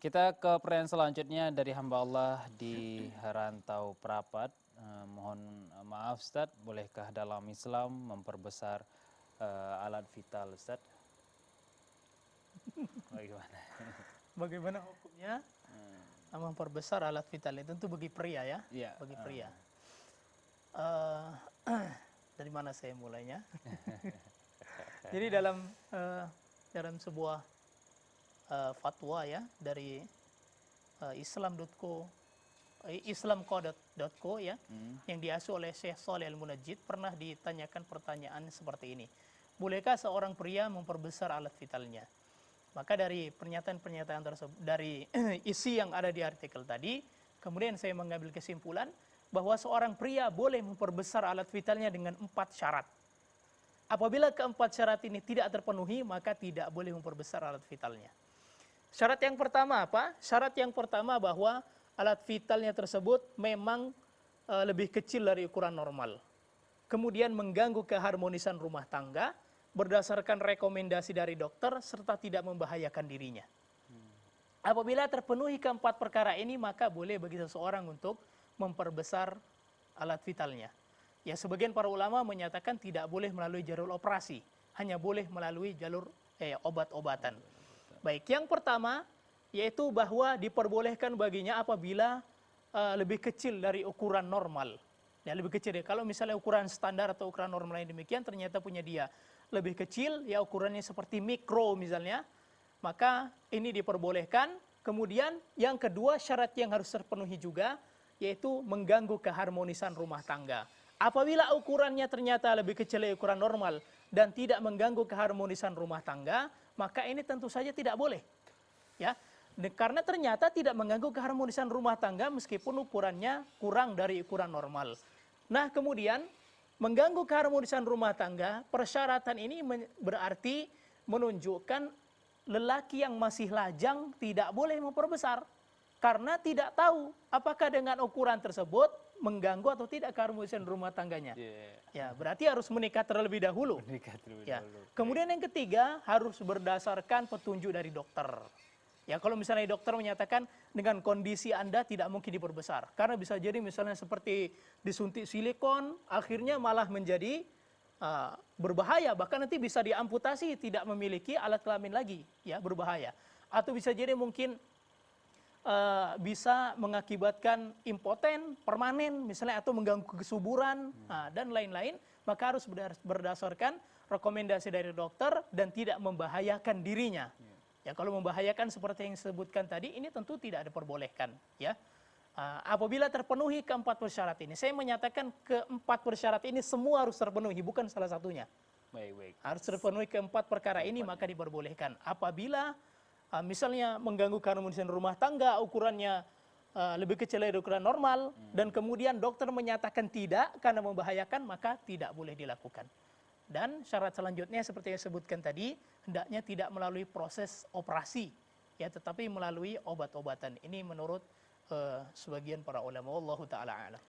Kita ke pertanyaan selanjutnya dari hamba Allah di Rantau Prapat. Mohon maaf Ustaz, bolehkah dalam Islam memperbesar alat vital Ustaz? Bagaimana? Bagaimana hukumnya memperbesar alat vital itu? Tentu bagi pria ya, Iya. bagi pria. Eh, dari mana saya mulainya? Jadi dalam sebuah fatwa ya dari islamco.co ya, yang diasuh oleh Syekh Shalih Al-Munajjid, pernah ditanyakan pertanyaan seperti ini. Bolehkah seorang pria memperbesar alat vitalnya? Maka dari pernyataan-pernyataan tersebut, dari isi yang ada di artikel tadi, kemudian saya mengambil kesimpulan bahwa seorang pria boleh memperbesar alat vitalnya dengan 4 syarat. Apabila keempat syarat ini tidak terpenuhi, maka tidak boleh memperbesar alat vitalnya. Syarat yang pertama apa? Syarat yang pertama bahwa alat vitalnya tersebut memang lebih kecil dari ukuran normal. Kemudian mengganggu keharmonisan rumah tangga, berdasarkan rekomendasi dari dokter, serta tidak membahayakan dirinya. Apabila terpenuhi keempat perkara ini, maka boleh bagi seseorang untuk memperbesar alat vitalnya. Ya, sebagian para ulama menyatakan tidak boleh melalui jalur operasi, hanya boleh melalui jalur obat-obatan. Baik, yang pertama yaitu bahwa diperbolehkan baginya apabila lebih kecil dari ukuran normal. Ya, lebih kecil ya. Kalau misalnya ukuran standar atau ukuran normal yang demikian ternyata punya dia lebih kecil, ya ukurannya seperti mikro misalnya, maka ini diperbolehkan. Kemudian yang kedua syarat yang harus terpenuhi juga, yaitu mengganggu keharmonisan rumah tangga. Apabila ukurannya ternyata lebih kecil dari ukuran normal dan tidak mengganggu keharmonisan rumah tangga, maka ini tentu saja tidak boleh. Ya, karena ternyata tidak mengganggu keharmonisan rumah tangga meskipun ukurannya kurang dari ukuran normal. Nah, kemudian mengganggu keharmonisan rumah tangga, persyaratan ini berarti menunjukkan lelaki yang masih lajang tidak boleh memperbesar. Karena tidak tahu apakah dengan ukuran tersebut mengganggu atau tidak keharmonisan rumah tangganya. Ya, berarti harus menikah terlebih dahulu. Kemudian yang ketiga harus berdasarkan petunjuk dari dokter. Ya, kalau misalnya dokter menyatakan dengan kondisi Anda tidak mungkin diperbesar. Karena bisa jadi misalnya seperti disuntik silikon, akhirnya malah menjadi berbahaya. Bahkan nanti bisa diamputasi, tidak memiliki alat kelamin lagi. Ya, berbahaya. Atau bisa jadi mungkin bisa mengakibatkan impoten, permanen misalnya, atau mengganggu kesuburan, dan lain-lain. Maka harus berdasarkan rekomendasi dari dokter dan tidak membahayakan dirinya. Ya, kalau membahayakan seperti yang disebutkan tadi, ini tentu tidak diperbolehkan. Ya, apabila terpenuhi keempat persyarat ini, saya menyatakan keempat persyarat ini semua harus terpenuhi, bukan salah satunya. Harus terpenuhi keempat perkara ini, maka diperbolehkan. Apabila misalnya mengganggu keharmonisan rumah tangga, ukurannya lebih kecil dari ukuran normal, dan kemudian dokter menyatakan tidak karena membahayakan, maka tidak boleh dilakukan. Dan syarat selanjutnya seperti yang disebutkan tadi, hendaknya tidak melalui proses operasi, ya, tetapi melalui obat-obatan. Ini menurut sebagian para ulama. Wallahu ta'ala a'lam.